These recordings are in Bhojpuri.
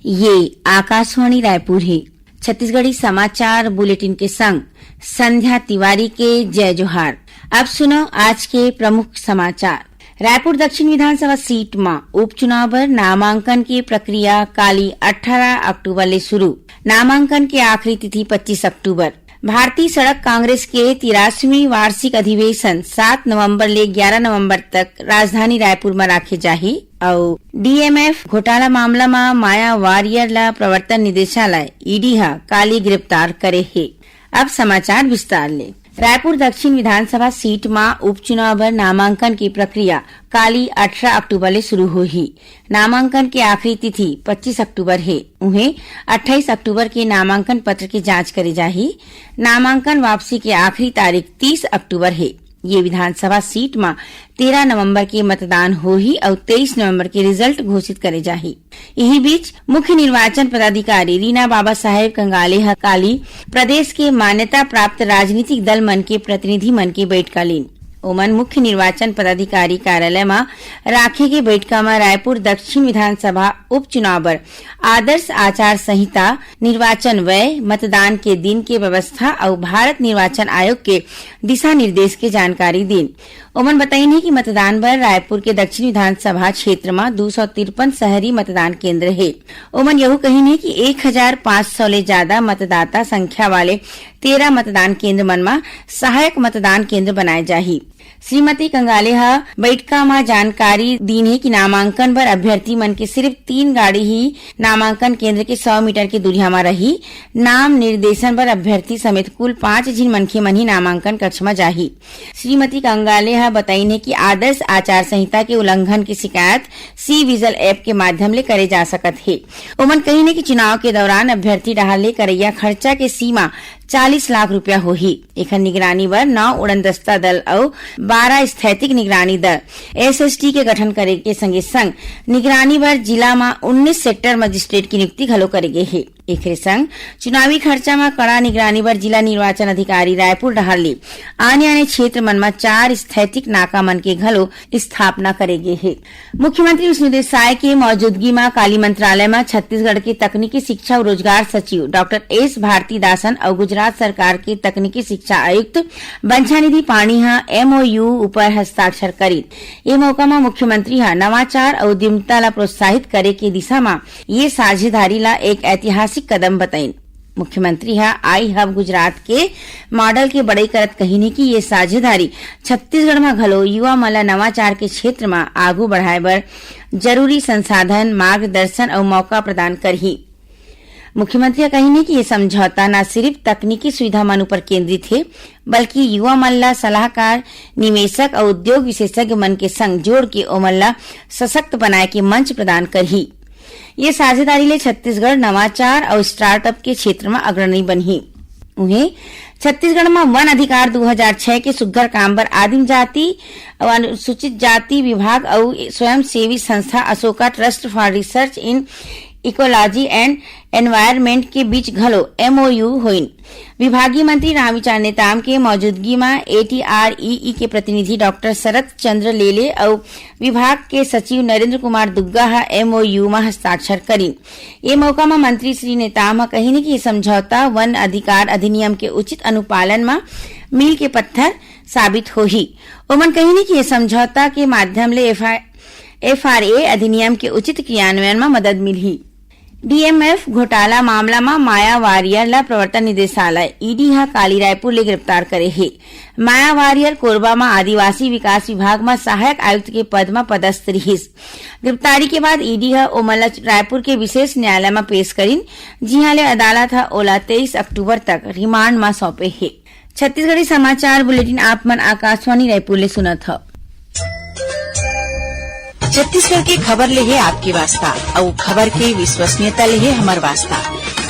ये आकाशवाणी रायपुर है। छत्तीसगढ़ी समाचार बुलेटिन के संग संध्या तिवारी के जय जोहार। अब सुनो आज के प्रमुख समाचार। रायपुर दक्षिण विधानसभा सीट में उपचुनाव पर नामांकन की प्रक्रिया काली 18 अक्टूबर ले शुरू। नामांकन की आखिरी तिथि 25 अक्टूबर। भारतीय सड़क कांग्रेस के 83वीं वार्षिक अधिवेशन 7 नवंबर ले 11 नवंबर तक राजधानी रायपुर में राखे जाही और डीएमएफ घोटाला मामला में माया वारियर ला प्रवर्तन निदेशालय ईडी हा काली गिरफ्तार करे है। अब समाचार विस्तार ले। रायपुर दक्षिण विधानसभा सीट में उपचुनाव पर नामांकन की प्रक्रिया काली 18 अक्टूबर ले शुरू हुई। नामांकन की आखिरी तिथि 25 अक्टूबर है। उन्हें 28 अक्टूबर के नामांकन पत्र की जांच करी जाही। नामांकन वापसी की आखिरी तारीख 30 अक्टूबर है। ये विधानसभा सीट में 13 नवंबर के मतदान होही और 23 नवंबर के रिजल्ट घोषित करे जाही। यही बीच मुख्य निर्वाचन पदाधिकारी रीना बाबा साहेब कंगाले काली प्रदेश के मान्यता प्राप्त राजनीतिक दल मन के प्रतिनिधि मन के बैठका लीन। ओमन मुख्य निर्वाचन पदाधिकारी कार्यालय में राखे के बैठका में रायपुर दक्षिण विधानसभा उपचुनाव पर आदर्श आचार संहिता, निर्वाचन व्यय, मतदान के दिन के व्यवस्था और भारत निर्वाचन आयोग के दिशा निर्देश के जानकारी दी। ओमन बताइए कि मतदान पर रायपुर के दक्षिण विधानसभा क्षेत्र में 253 शहरी मतदान केंद्र है। ओमन यह कही कि 1500 ले ज्यादा मतदाता संख्या वाले 13 मतदान केंद्र मन में सहायक मतदान केंद्र बनाए जाही। श्रीमती कंगाले बैठका में जानकारी दी है कि नामांकन पर अभ्यर्थी मन के सिर्फ 3 गाड़ी ही नामांकन केंद्र के 100 मीटर की दूरिया में रही। नाम निर्देशन पर अभ्यर्थी समेत कुल 5 जिन मनखे मन ही नामांकन कक्ष में जाही। श्रीमती कंगाले बताई है कि आदर्श आचार संहिता के उल्लंघन की शिकायत सी विजिल ऐप के माध्यम ले करे जा सकत है। ओमन कही ने कि चुनाव के दौरान अभ्यर्थी डाहर ले करैया खर्चा के सीमा 40 लाख रुपया होही। एखर निगरानी बर 9 उड़नदस्ता दल और 12 स्थैतिक निगरानी दल एसएसटी के गठन करे के संगे संग निगरानी बर जिला में 19 सेक्टर मजिस्ट्रेट की नियुक्ति घलो करे गे है। एकरे संग चुनावी खर्चा में कड़ा निगरानी बर जिला निर्वाचन अधिकारी रायपुर डहर ले आने क्षेत्र मन में 4 स्थैतिक नाका मन के घलो स्थापना करे गे है। मुख्यमंत्री विष्णुदेव साय के मौजूदगी में काली मंत्रालय में छत्तीसगढ़ के तकनीकी शिक्षा और रोजगार सचिव डॉक्टर एस भारतीदासन और गुजरात सरकार के तकनीकी शिक्षा आयुक्त बंछानिधि पाणी एमओयू ऊपर हस्ताक्षर करी। ये मौका में मुख्यमंत्री नवाचार और उद्यमिता ला प्रोत्साहित करे के दिशा में ये साझेदारी ला एक ऐतिहासिक कदम बताई। मुख्यमंत्री आई हब गुजरात के मॉडल के बड़ाई करत कही कि ये साझेदारी छत्तीसगढ़ में घलो युवा मन ला नवाचार के क्षेत्र में आगू बढ़ाए बर जरूरी संसाधन, मार्गदर्शन और मौका प्रदान करही। मुख्यमंत्री कही कि ये समझौता न सिर्फ तकनीकी सुविधा मन पर केंद्रित है बल्कि युवा मन ला सलाहकार, निवेशक और उद्योग विशेषज्ञ मन के संग जोड़ के ओमन ला सशक्त बनाए के मंच प्रदान करही। ये साझेदारी ले छत्तीसगढ़ नवाचार और स्टार्टअप के क्षेत्र में अग्रणी बनही। उन्हें छत्तीसगढ़ में वन अधिकार 2006 के सुग्घर काम पर आदिम जाति और अनुसूचित जाति विभाग और स्वयंसेवी संस्था Ashoka trust for research in ecology and environment के बीच घलो एमओयू होइन। विभागीय मंत्री रामविचार नेताम के मौजूदगी में एटीआरईई के प्रतिनिधि डॉक्टर शरत चंद्र लेले और विभाग के सचिव नरेंद्र कुमार दुग्गा एमओयू में हस्ताक्षर करी। ये मौका में मंत्री श्री नेताम कही कि ये समझौता वन अधिकार अधिनियम के उचित अनुपालन में मील के पत्थर साबित होही। ओमन कही कि ये समझौता के माध्यम ले एफआरए अधिनियम के उचित क्रियान्वयन में मदद मिली। डीएमएफ घोटाला मामला में माया वारियर ला प्रवर्तन निदेशालय ईडी काली रायपुर ले गिरफ्तार करे है। माया वारियर कोरबा में आदिवासी विकास विभाग में सहायक आयुक्त के पद में पदस्थ रहीस। गिरफ्तारी के बाद ईडी ओमन रायपुर के विशेष न्यायालय में पेश करीन, जिहां ले अदालत ओला 23 अक्टूबर तक रिमांड में सौंपे है। छत्तीसगढ़ी समाचार बुलेटिन आप मन आकाशवाणी रायपुर ले सुनत ह। छत्तीसगढ़ की खबर ले है आपकी वास्ता और खबर की विश्वसनीयता ले है हमार वास्ता।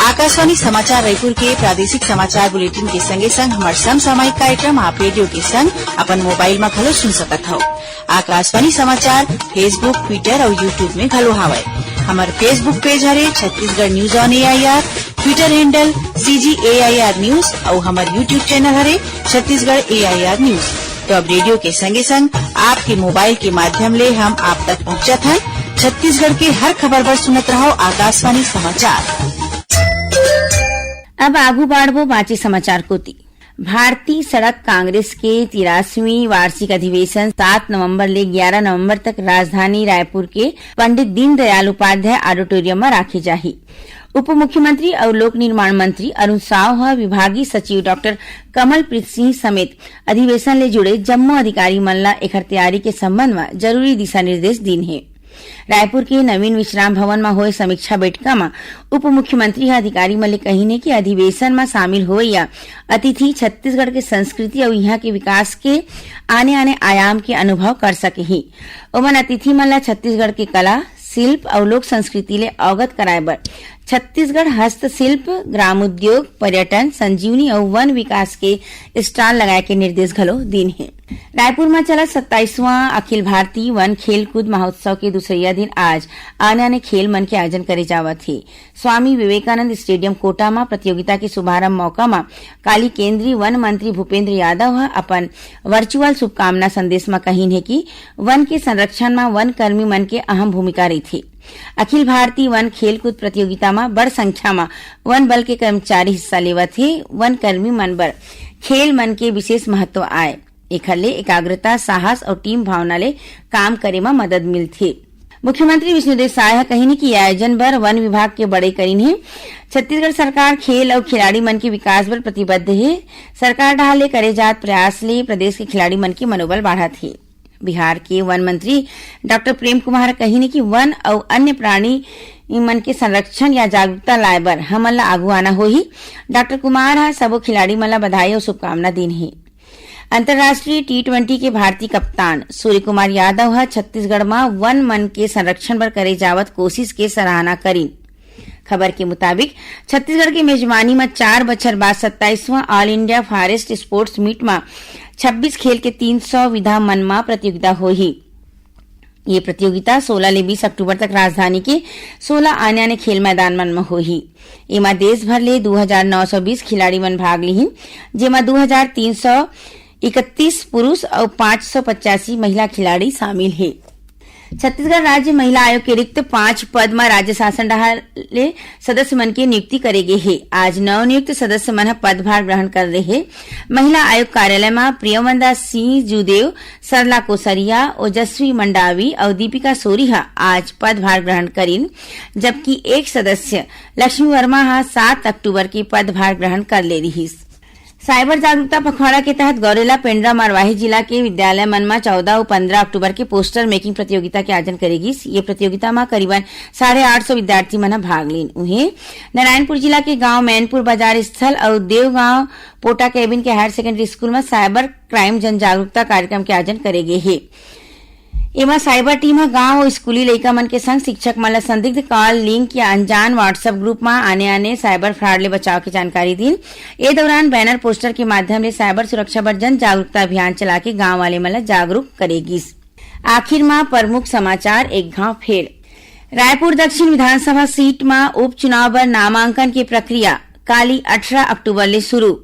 आकाशवाणी समाचार रायपुर के प्रादेशिक समाचार बुलेटिन के संगे संग हमार समसामयिक कार्यक्रम आप रेडियो के संग अपन मोबाइल में घलो सुन सकत हो। आकाशवाणी समाचार फेसबुक, ट्विटर और यूट्यूब में घलो हावय। हमार फेसबुक पेज हरे Chhattisgarh news on AIR, Twitter handle CGAIR news और हमार यूट्यूब चैनल हरे छत्तीसगढ़ AIR न्यूज। तो अब रेडियो के संगे संग आपके मोबाइल के माध्यम ले हम आप तक पहुंचत हैं छत्तीसगढ़ के हर खबर पर सुनत रहो आकाशवाणी समाचार। अब आगू बाढ़बो बाँचे समाचार कोती। भारतीय सड़क कांग्रेस के 83वीं वार्षिक अधिवेशन 7 नवंबर ले 11 नवंबर तक राजधानी रायपुर के पंडित दीनदयाल उपाध्याय ऑडिटोरियम में राखे जाही। उप मुख्यमंत्री और लोक निर्माण मंत्री अरुण साव ह विभागीय सचिव डॉक्टर कमलप्रीत सिंह समेत अधिवेशन ले जुड़े जम्मो अधिकारी मन ला एखर तैयारी के संबंध में जरूरी दिशा निर्देश दिन है। रायपुर के नवीन विश्राम भवन में होए समीक्षा बैठका में उप मुख्यमंत्री अधिकारी मन ले कहिने कि अधिवेशन में शामिल होए या अतिथि छत्तीसगढ़ के संस्कृति और यहाँ के विकास के आने आने आयाम के अनुभव कर सके ही। ओमन अतिथि मन ला छत्तीसगढ़ के कला शिल्प और लोक संस्कृति ले अवगत कराए बर छत्तीसगढ़ हस्तशिल्प, ग्राम उद्योग, पर्यटन, संजीवनी और वन विकास के स्टॉल लगाए के निर्देश घलो दिन है। रायपुर में चला 27वां अखिल भारतीय वन खेल कूद महोत्सव के दूसरा दिन आज आने आने खेल मन के आयोजन करे जावत है। स्वामी विवेकानंद स्टेडियम कोटा में प्रतियोगिता के शुभारंभ मौका में काली केंद्रीय वन मंत्री भूपेंद्र यादव अपन वर्चुअल शुभकामना संदेश में कहीन है कि वन के संरक्षण में वन कर्मी मन के अहम भूमिका रही थी। अखिल भारतीय वन खेलकूद प्रतियोगिता में बड़ संख्या में वन बल के कर्मचारी हिस्सा लेवत थे। वन कर्मी मन बर खेल मन के विशेष महत्व आए। एखर ले एकाग्रता, साहस और टीम भावना ले काम करे में मदद मिलथे। मुख्यमंत्री विष्णुदेव साय कहिनी कि आयोजन बर वन विभाग के बड़े करीन है। छत्तीसगढ़ सरकार खेल और खिलाड़ी मन के विकास बर प्रतिबद्ध है। सरकार डाल ले करे जात प्रयास ले प्रदेश के खिलाड़ी मन के मनोबल बढ़त है। बिहार के वन मंत्री डॉक्टर प्रेम कुमार कहिने कि वन और अन्य प्राणी मन के संरक्षण या जागरूकता लाए बर हमन ला आगू आना होही। डॉक्टर कुमार हा सबो खिलाड़ी मन ला बधाई और शुभकामना दिन है। अंतर्राष्ट्रीय T20 के भारतीय कप्तान सूर्य कुमार यादव हा छत्तीसगढ़ में वन मन के संरक्षण बर करे जावत कोशिश के सराहना करीन। खबर के मुताबिक छत्तीसगढ़ की मेजबानी में 4 बछर बाद 27वां all India forest sports meet में 26 खेल के 300 विधा मन में प्रतियोगिता होही। ये प्रतियोगिता 16 ले 20 अक्टूबर तक राजधानी के 16 आने आने खेल मैदान मन में होही। एमा देश भर ले 2920 खिलाड़ी मन भाग लिहिन, जेमा 2331 पुरुष और 585 महिला खिलाड़ी शामिल है। छत्तीसगढ़ राज्य महिला आयोग के रिक्त 5 पद में राज्य शासन ले सदस्य मन की नियुक्ति करेगे है। आज नवनियुक्त सदस्य मन पदभार ग्रहण कर रहे हैं। महिला आयोग कार्यालय में प्रियवंदा सिंह जुदेव, सरला कोसरिया, ओजस्वी मंडावी और दीपिका सोरीहा आज पदभार ग्रहण करीन, जबकि एक सदस्य लक्ष्मी वर्मा 7 अक्टूबर की पदभार ग्रहण कर ले रही। साइबर जागरूकता पखवाड़ा के तहत गौरेला, पेंड्रा, मरवाही जिला के विद्यालय मन में 14 और 15 अक्टूबर के पोस्टर मेकिंग प्रतियोगिता के आयोजन करेगी। ये प्रतियोगिता में करीबन 850 विद्यार्थी मन भाग लीन। उन्हें नारायणपुर जिला के गांव मैनपुर बाजार स्थल और देवगांव पोटा केबिन के हायर सेकेंडरी स्कूल में साइबर क्राइम जन जागरूकता कार्यक्रम के आयोजन करेगे है। एमा साइबर टीम गांव और स्कूली लइका मन के संग शिक्षक मन ला संदिग्ध कॉल, लिंक या अनजान व्हाट्सएप ग्रुप में आने आने साइबर फ्रॉड ले बचाव की जानकारी दी। ए दौरान बैनर पोस्टर के माध्यम ले साइबर सुरक्षा पर जन जागरूकता अभियान चला के गांव वाले मन ला जागरूक करेगी। आखिर में प्रमुख समाचार एक घाव फेर। रायपुर दक्षिण विधानसभा सीट में उपचुनाव बर नामांकन की प्रक्रिया काली 18 अक्टूबर ले शुरू।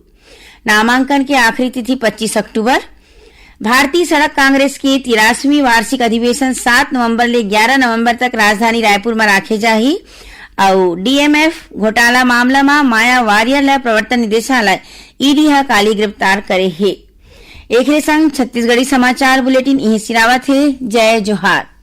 नामांकन की आखिरी तिथि 25 अक्टूबर। भारतीय सड़क कांग्रेस की 83वीं वार्षिक अधिवेशन 7 नवंबर ले 11 नवंबर तक राजधानी रायपुर में राखे जाही। और डीएमएफ घोटाला मामला में माया वारियर ला प्रवर्तन निदेशालय ईडी हा काली गिरफ्तार करे है। एक संग छत्तीसगढ़ी समाचार बुलेटिन इही सिरावत है। जय जोहार।